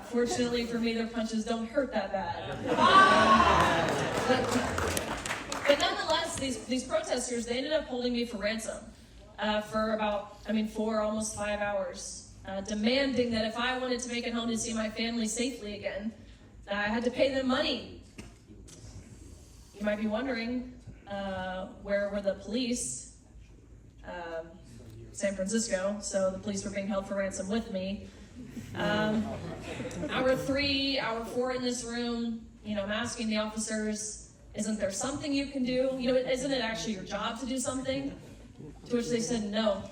Fortunately for me, their punches don't hurt that bad. But nonetheless, these protesters, they ended up holding me for ransom for about, 4, almost 5 hours, demanding that if I wanted to make it home to see my family safely again, I had to pay them money. You might be wondering, where were the police? San Francisco, so the police were being held for ransom with me. Hour 3, hour 4 in this room, I'm asking the officers, isn't there something you can do? Isn't it actually your job to do something? To which they said, no,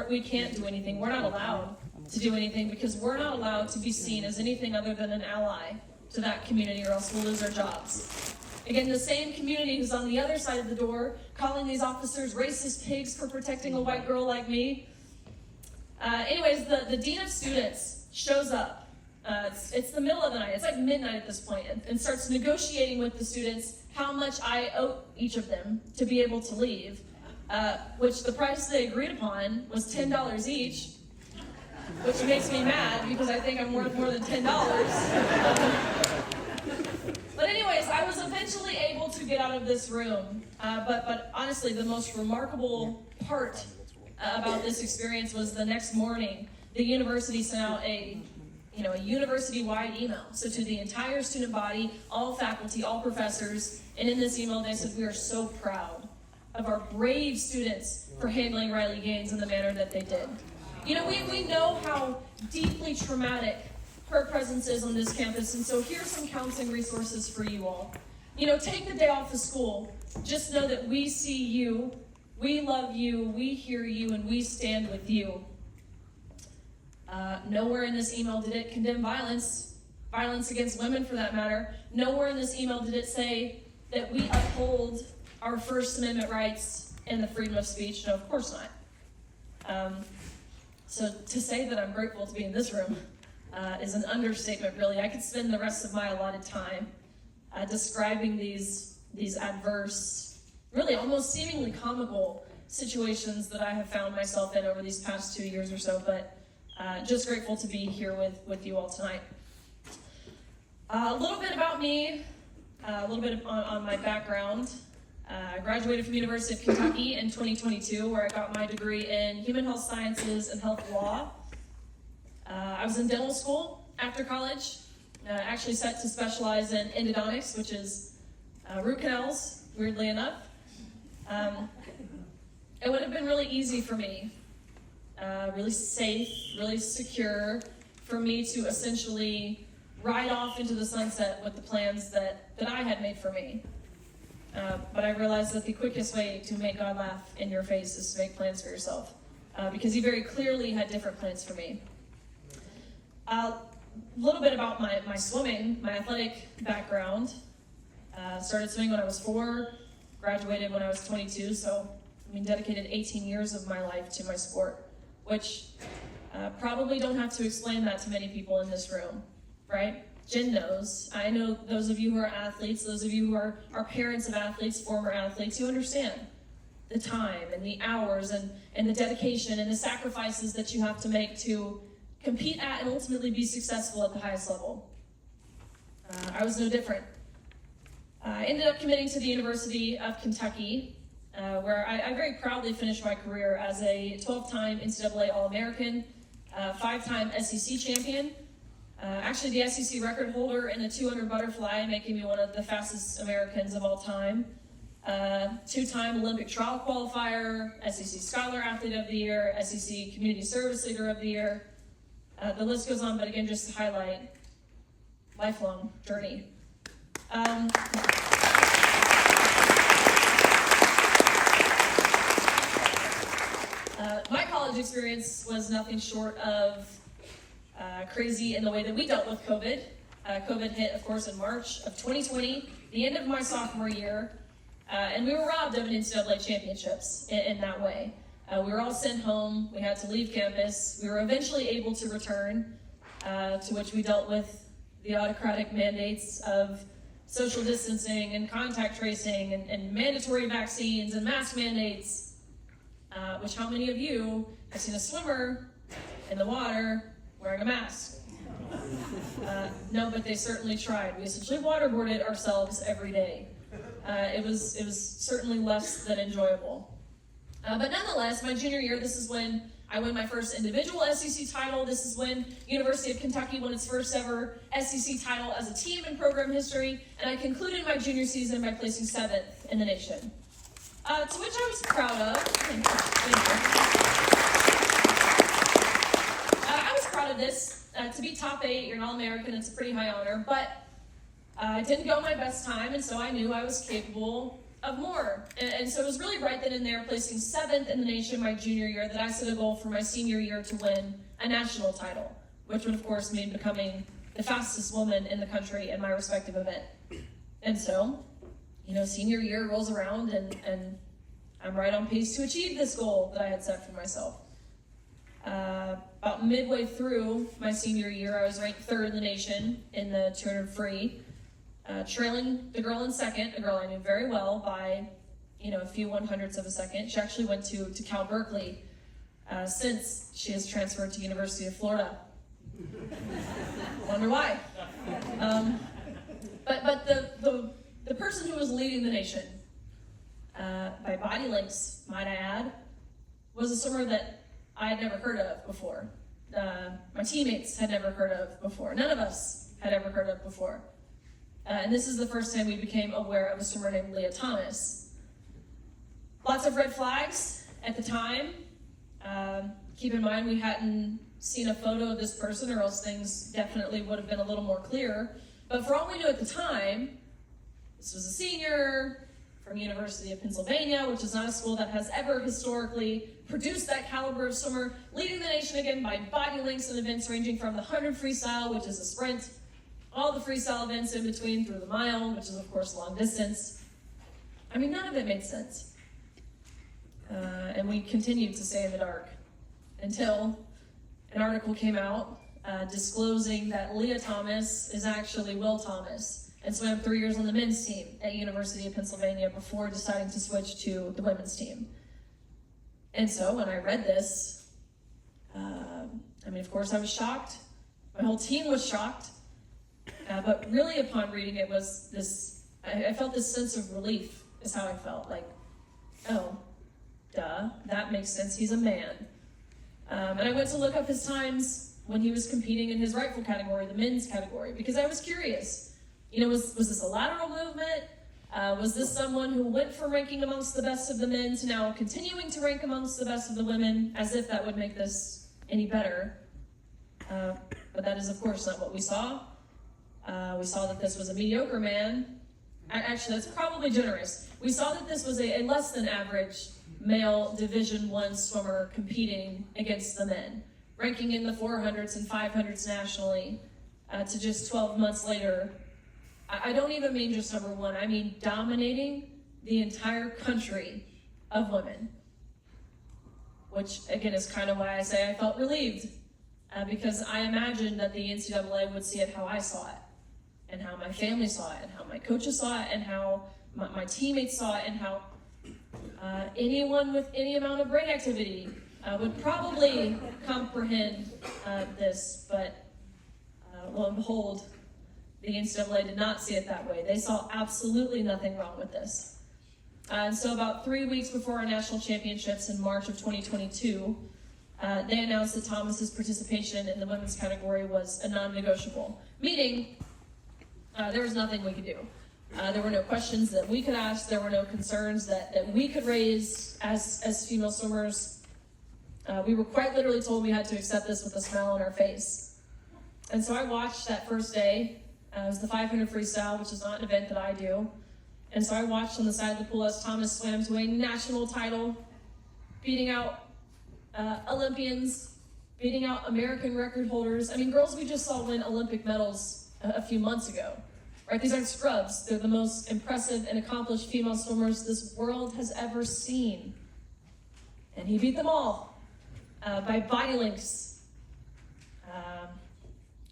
we can't do anything. We're not allowed to do anything because we're not allowed to be seen as anything other than an ally to that community, or else we'll lose our jobs. Again, the same community who's on the other side of the door, calling these officers racist pigs for protecting a white girl like me. Anyways, the dean of students shows up. It's the middle of the night. It's like midnight at this point, and starts negotiating with the students how much I owe each of them to be able to leave, which the price they agreed upon was $10 each, which makes me mad because I think I'm worth more than $10. But anyways, I was eventually able to get out of this room. But honestly, the most remarkable part about this experience was the next morning, the university sent out a university-wide email. So to the entire student body, all faculty, all professors, and in this email they said, we are so proud of our brave students for handling Riley Gaines in the manner that they did. We know how deeply traumatic her presence is on this campus, and so here's some counseling resources for you all. Take the day off of school. Just know that we see you, we love you, we hear you, and we stand with you. Nowhere in this email did it condemn violence against women for that matter. Nowhere in this email did it say that we uphold our First Amendment rights and the freedom of speech. No, of course not. So to say that I'm grateful to be in this room is an understatement, really. I could spend the rest of my allotted time describing these adverse, really almost seemingly comical situations that I have found myself in over these past 2 years or so, but just grateful to be here with you all tonight. A little bit about me, a little bit on my background. I graduated from the University of Kentucky in 2022, where I got my degree in human health sciences and health law. I was in dental school after college, actually set to specialize in endodontics, which is root canals, weirdly enough. It would have been really easy for me, really safe, really secure, for me to essentially ride off into the sunset with the plans that I had made for me. But I realized that the quickest way to make God laugh in your face is to make plans for yourself, because he very clearly had different plans for me. A little bit about my swimming, my athletic background. Started swimming when I was 4, graduated when I was 22, so dedicated 18 years of my life to my sport, which probably don't have to explain that to many people in this room, right? Jen knows. I know those of you who are athletes, those of you who are parents of athletes, former athletes, you understand the time and the hours and the dedication and the sacrifices that you have to make to compete at and ultimately be successful at the highest level. I was no different. I ended up committing to the University of Kentucky, where I very proudly finished my career as a 12-time NCAA All-American, 5-time SEC champion, actually the SEC record holder in the 200 butterfly, making me one of the fastest Americans of all time, 2-time Olympic trial qualifier, SEC Scholar Athlete of the Year, SEC Community Service Leader of the Year. The list goes on, but again, just to highlight, lifelong journey. My college experience was nothing short of crazy in the way that we dealt with COVID. COVID hit, of course, in March of 2020, the end of my sophomore year, and we were robbed of an NCAA championships in that way. We were all sent home. We had to leave campus. We were eventually able to return, to which we dealt with the autocratic mandates of social distancing and contact tracing and mandatory vaccines and mask mandates, which how many of you have seen a swimmer in the water wearing a mask? No, but they certainly tried. We essentially waterboarded ourselves every day. It was certainly less than enjoyable. But nonetheless, my junior year, this is when I won my first individual SEC title. This is when University of Kentucky won its first ever SEC title as a team in program history, and I concluded my junior season by placing 7th in the nation, to which I was proud of. Thank you. I was proud of this. To be top 8, you're an All-American, it's a pretty high honor, but I didn't go my best time, and so I knew I was capable of more. And so it was really right then and there, placing 7th in the nation my junior year, that I set a goal for my senior year to win a national title, which would of course mean becoming the fastest woman in the country in my respective event. And so, senior year rolls around and I'm right on pace to achieve this goal that I had set for myself. About midway through my senior year, I was ranked 3rd in the nation in the 200 free, trailing the girl in 2nd, a girl I knew very well by, a few 100ths of a second. She actually went to Cal Berkeley since she has transferred to University of Florida. Wonder why. But the person who was leading the nation, by body lengths, might I add, was a swimmer that I had never heard of before. My teammates had never heard of before. None of us had ever heard of before. And this is the first time we became aware of a swimmer named Lia Thomas. Lots of red flags at the time. Keep in mind, we hadn't seen a photo of this person, or else things definitely would have been a little more clear. But for all we knew at the time, this was a senior from University of Pennsylvania, which is not a school that has ever historically produced that caliber of swimmer, leading the nation again by body lengths in events ranging from the 100 freestyle, which is a sprint, all the freestyle events in between through the mile, which is of course long distance. I mean, none of it made sense. And we continued to stay in the dark until an article came out disclosing that Lia Thomas is actually Will Thomas, and swam 3 years on the men's team at University of Pennsylvania before deciding to switch to the women's team. And so when I read this, of course I was shocked. My whole team was shocked. But really upon reading it was this, I felt this sense of relief is how I felt. Like, oh, duh, that makes sense, he's a man. And I went to look up his times when he was competing in his rightful category, the men's category, because I was curious. Was this a lateral movement? Was this someone who went from ranking amongst the best of the men to now continuing to rank amongst the best of the women, as if that would make this any better? But that is, of course, not what we saw. We saw that this was a mediocre man. Actually, that's probably generous. We saw that this was a less than average male Division I swimmer competing against the men, ranking in the 400s and 500s nationally, to just 12 months later. I don't even mean just number 1, I mean dominating the entire country of women. Which, again, is kind of why I say I felt relieved, because I imagined that the NCAA would see it how I saw it, and how my family saw it, and how my coaches saw it, and how my teammates saw it, and how anyone with any amount of brain activity would probably comprehend this, but lo and behold, the NCAA did not see it that way. They saw absolutely nothing wrong with this. And so about 3 weeks before our national championships in March of 2022, they announced that Thomas's participation in the women's category was a non-negotiable, meaning there was nothing we could do. There were no questions that we could ask. There were no concerns that we could raise as female swimmers. We were quite literally told we had to accept this with a smile on our face. And so I watched that first day. It was the 500 freestyle, which is not an event that I do. And so I watched on the side of the pool as Thomas swam to a national title, beating out Olympians, beating out American record holders. I mean, girls we just saw win Olympic medals a few months ago, right? These aren't scrubs. They're the most impressive and accomplished female swimmers this world has ever seen. And he beat them all by body lengths.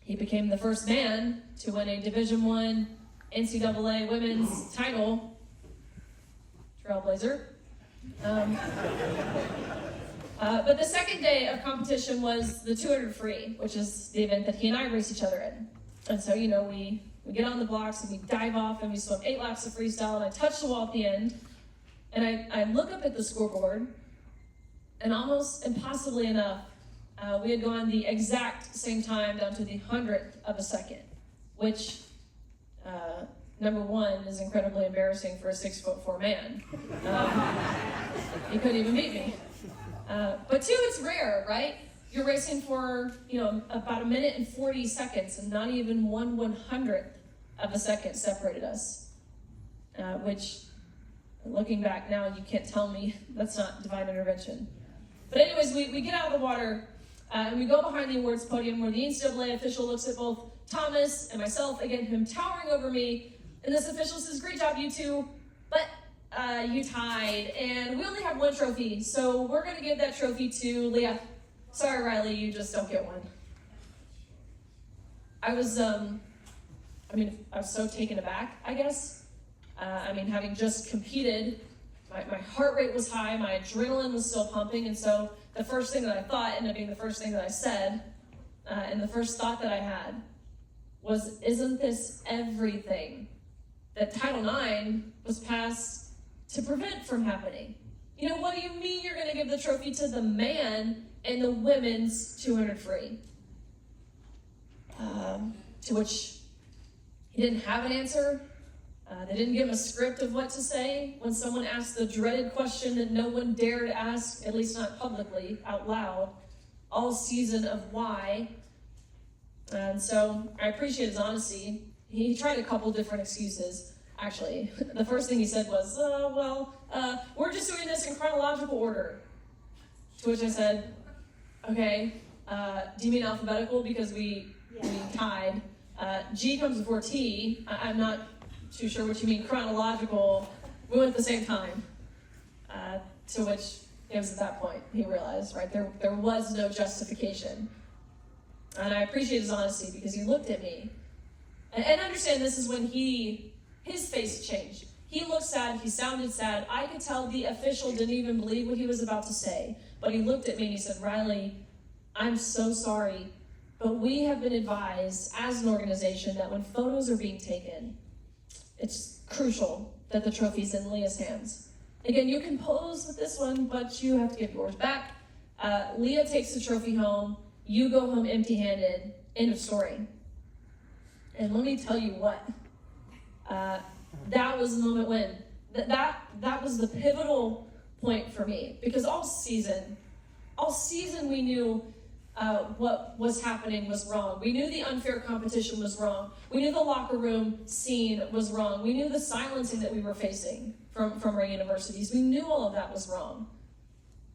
He became the first man to win a Division I NCAA women's title. Trailblazer. But the second day of competition was the 200 free, which is the event that he and I race each other in. And so, we get on the blocks and we dive off and we swim 8 laps of freestyle, and I touch the wall at the end. And I look up at the scoreboard, and almost impossibly enough, we had gone the exact same time down to the 100th of a second, which, number one, is incredibly embarrassing for a 6'4" man. He couldn't even beat me. But two, it's rare, right? You're racing for, about 1 minute and 40 seconds, and not even 1/100th of a second separated us, which, looking back now, you can't tell me that's not divine intervention. But anyways, we get out of the water, and we go behind the awards podium where the NCAA official looks at both Thomas and myself, again, him towering over me, and this official says, "Great job, you two, but you tied, and we only have 1 trophy, so we're going to give that trophy to Lia. Sorry, Riley, you just don't get one." I was so taken aback, I guess. Having just competed, my heart rate was high, my adrenaline was still pumping, and so the first thing that I thought ended up being the first thing that I said, and the first thought that I had was, isn't this everything that Title IX was passed to prevent from happening? What do you mean you're going to give the trophy to the man in the women's 200 free? To which he didn't have an answer. They didn't give him a script of what to say when someone asked the dreaded question that no one dared ask, at least not publicly, out loud, all season, of why. And so I appreciate his honesty. He tried a couple different excuses. Actually, the first thing he said was, we're just doing this in chronological order. To which I said, okay, do you mean alphabetical? Because we tied. G comes before T. I'm not too sure what you mean chronological. We went at the same time. To which it was at that point he realized, right, there was no justification. And I appreciate his honesty because he looked at me. And understand, this is when his face changed. He looked sad, he sounded sad. I could tell the official didn't even believe what he was about to say. But he looked at me and he said, "Riley, I'm so sorry, but we have been advised as an organization that when photos are being taken, it's crucial that the trophy's in Lia's hands. Again, you can pose with this one, but you have to give yours back. Lia takes the trophy home. You go home empty-handed. End of story." And let me tell you what, that was the moment when, that was the pivotal point for me. Because all season we knew what was happening was wrong. We knew the unfair competition was wrong. We knew the locker room scene was wrong. We knew the silencing that we were facing from our universities. We knew all of that was wrong.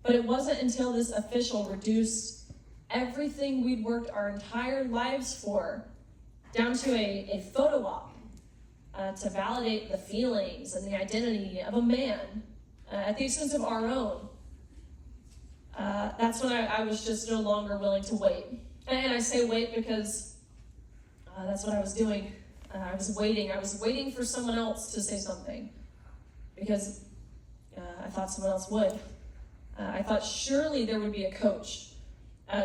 But it wasn't until this official reduced everything we'd worked our entire lives for down to a photo op to validate the feelings and the identity of a man at the expense of our own. That's when I was just no longer willing to wait. And I say wait because that's what I was doing. I was waiting for someone else to say something because I thought someone else would. I thought surely there would be a coach.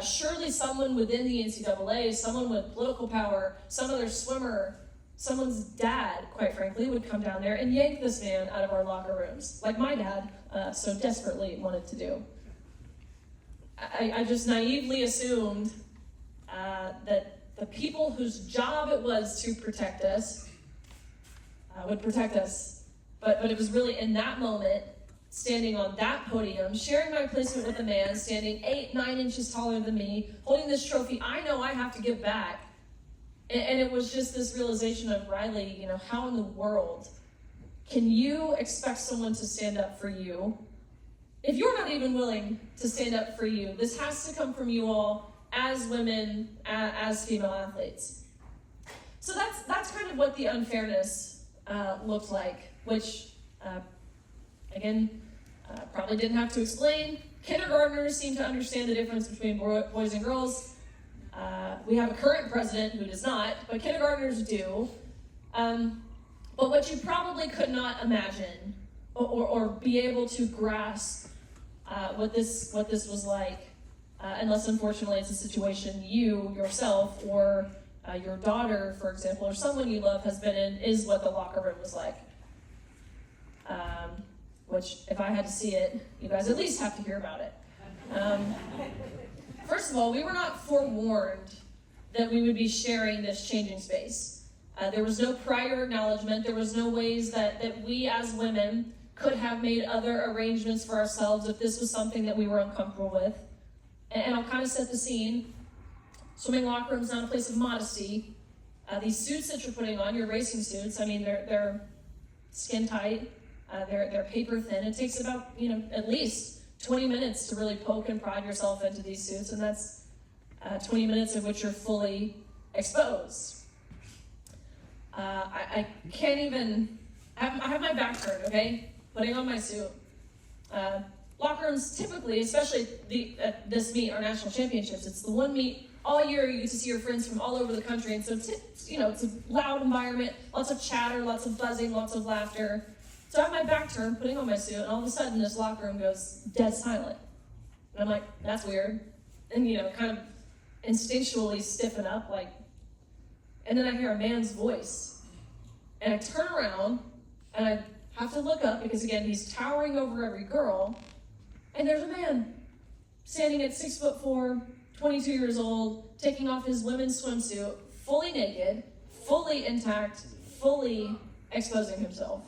Surely someone within the NCAA, someone with political power, some other swimmer, someone's dad, quite frankly, would come down there and yank this man out of our locker rooms, like my dad so desperately wanted to do. I just naively assumed that the people whose job it was to protect us would protect us. But it was really in that moment, standing on that podium, sharing my placement with a man standing 8-9 inches taller than me, holding this trophy I know I have to give back. And it was just this realization of, Riley, how in the world can you expect someone to stand up for you if you're not even willing to stand up for you? This has to come from you all as women, as female athletes. So that's kind of what the unfairness looked like, which, again, probably didn't have to explain. Kindergartners seem to understand the difference between boys and girls. We have a current president who does not, but kindergartners do. But what you probably could not imagine or be able to grasp what this was like, unless unfortunately it's a situation you yourself or your daughter, for example, or someone you love has been in, is what the locker room was like. Which, if I had to see it, you guys at least have to hear about it. First of all, we were not forewarned that we would be sharing this changing space. There was no prior acknowledgement. There was no ways that we as women could have made other arrangements for ourselves if this was something that we were uncomfortable with. And I'll kind of set the scene. Swimming locker room is not a place of modesty. These suits that you're putting on, your racing suits, I mean, they're skin tight. They're paper thin. It takes about, at least 20 minutes to really poke and prod yourself into these suits, and that's 20 minutes of which you're fully exposed. I can't even, I have my back turned, okay? Putting on my suit. Locker rooms typically, especially at this meet, our national championships, it's the one meet all year you get to see your friends from all over the country, and so it's a loud environment, lots of chatter, lots of buzzing, lots of laughter. So I have my back turned, putting on my suit, and all of a sudden this locker room goes dead silent. And I'm like, that's weird. And, kind of instinctually stiffen up, and then I hear a man's voice. And I turn around, and I have to look up, because again, he's towering over every girl, and there's a man standing at 6'4", 22 years old, taking off his women's swimsuit, fully naked, fully intact, fully exposing himself.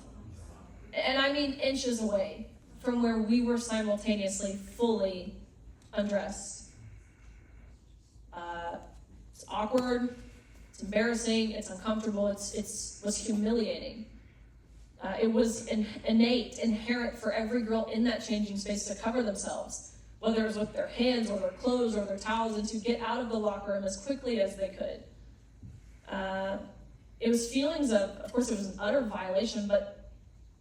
And I mean inches away from where we were simultaneously fully undressed. It's awkward, it's embarrassing, it's uncomfortable, it was humiliating. It was inherent for every girl in that changing space to cover themselves, whether it was with their hands or their clothes or their towels, and to get out of the locker room as quickly as they could. It was feelings of course it was an utter violation, but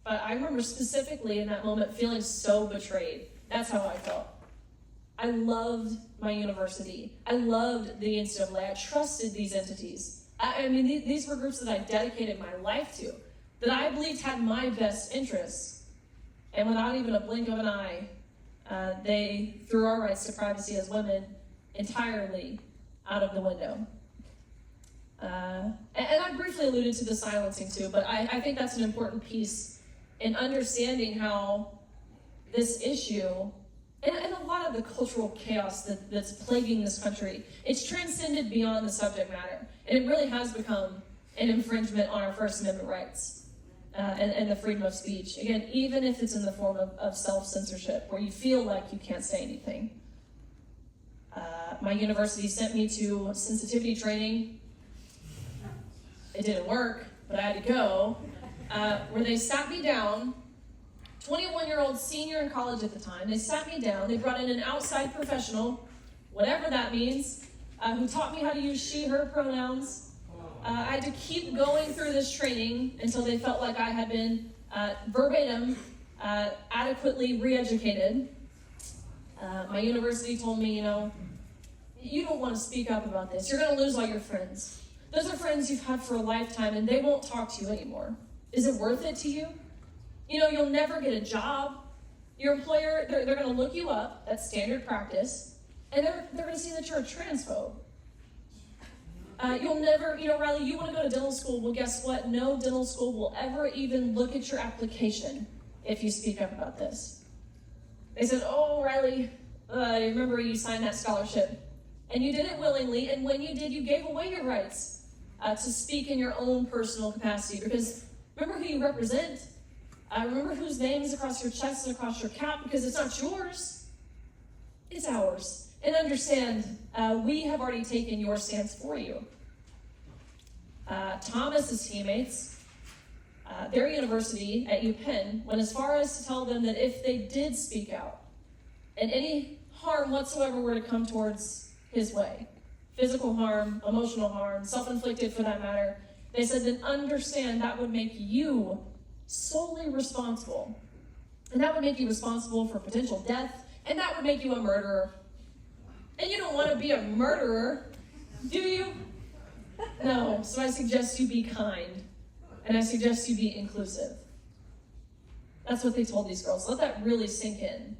I remember specifically in that moment feeling so betrayed. That's how I felt. I loved my university. I loved the NCAA. I trusted these entities. I mean, these were groups that I dedicated my life to, that I believed had my best interests. And without even a blink of an eye, they threw our rights to privacy as women entirely out of the window. And I briefly alluded to the silencing too, but I think that's an important piece in understanding how this issue, and a lot of the cultural chaos that's plaguing this country, it's transcended beyond the subject matter. And it really has become an infringement on our First Amendment rights and the freedom of speech. Again, even if it's in the form of self-censorship, where you feel like you can't say anything. My university sent me to sensitivity training. It didn't work, but I had to go. Where they sat me down, 21-year-old senior in college at the time, they sat me down, they brought in an outside professional, whatever that means, who taught me how to use she, her pronouns. I had to keep going through this training until they felt like I had been verbatim, adequately re-educated. My university told me, you don't want to speak up about this. You're going to lose all your friends. Those are friends you've had for a lifetime, and they won't talk to you anymore. Is it worth it to you? You'll never get a job. Your employer, they're going to look you up. That's standard practice. And they're going to see that you're a transphobe. You'll never, Riley, you want to go to dental school. Well, guess what? No dental school will ever even look at your application if you speak up about this. They said, oh, Riley, remember you signed that scholarship. And you did it willingly. And when you did, you gave away your rights to speak in your own personal capacity. Because remember who you represent. Remember whose name is across your chest and across your cap, because it's not yours. It's ours. And understand, we have already taken your stance for you. Thomas's teammates, their university at UPenn went as far as to tell them that if they did speak out, and any harm whatsoever were to come towards his way, physical harm, emotional harm, self-inflicted for that matter, they said, then understand that would make you solely responsible. And that would make you responsible for potential death, and that would make you a murderer. And you don't want to be a murderer, do you? No, so I suggest you be kind, and I suggest you be inclusive. That's what they told these girls. Let that really sink in.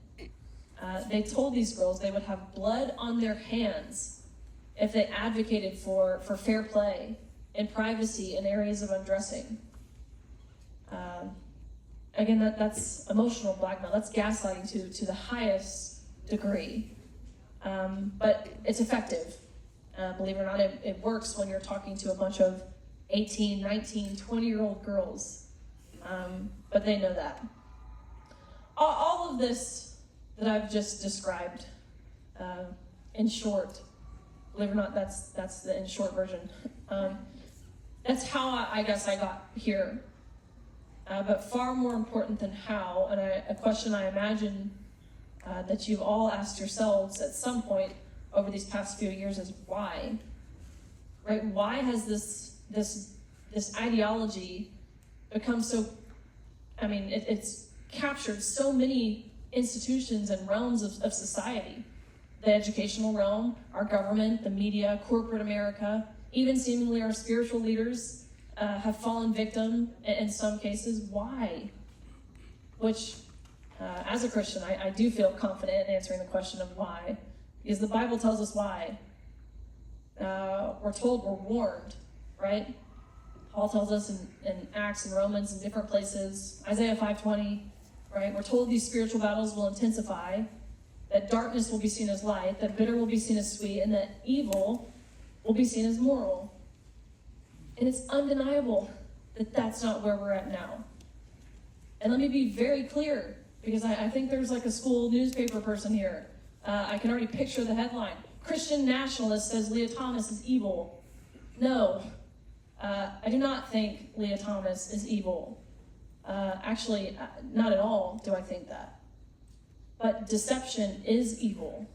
They told these girls they would have blood on their hands if they advocated for fair play and privacy in areas of undressing. Again, that's emotional blackmail. That's gaslighting to the highest degree. But it's effective. Believe it or not, it works when you're talking to a bunch of 18, 19, 20-year-old girls. But they know that. All of this that I've just described, in short, believe it or not, that's the in short version. That's how I guess I got here. But far more important than how, and a question I imagine that you've all asked yourselves at some point over these past few years is why? Right? Why has this ideology become so? I mean, it's captured so many institutions and realms of society. The educational realm, our government, the media, corporate America, even seemingly our spiritual leaders have fallen victim in some cases. Why? Which, as a Christian, I do feel confident in answering the question of why, because the Bible tells us why. We're told, we're warned, right? Paul tells us in Acts and Romans and different places, Isaiah 5:20, right? We're told these spiritual battles will intensify, that darkness will be seen as light, that bitter will be seen as sweet, and that evil will be seen as moral. And it's undeniable that that's not where we're at now. And let me be very clear, because I think there's like a school newspaper person here. I can already picture the headline. Christian nationalist says Lia Thomas is evil. No, I do not think Lia Thomas is evil. Actually, not at all do I think that. But deception is evil,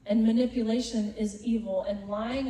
and manipulation is evil, and lying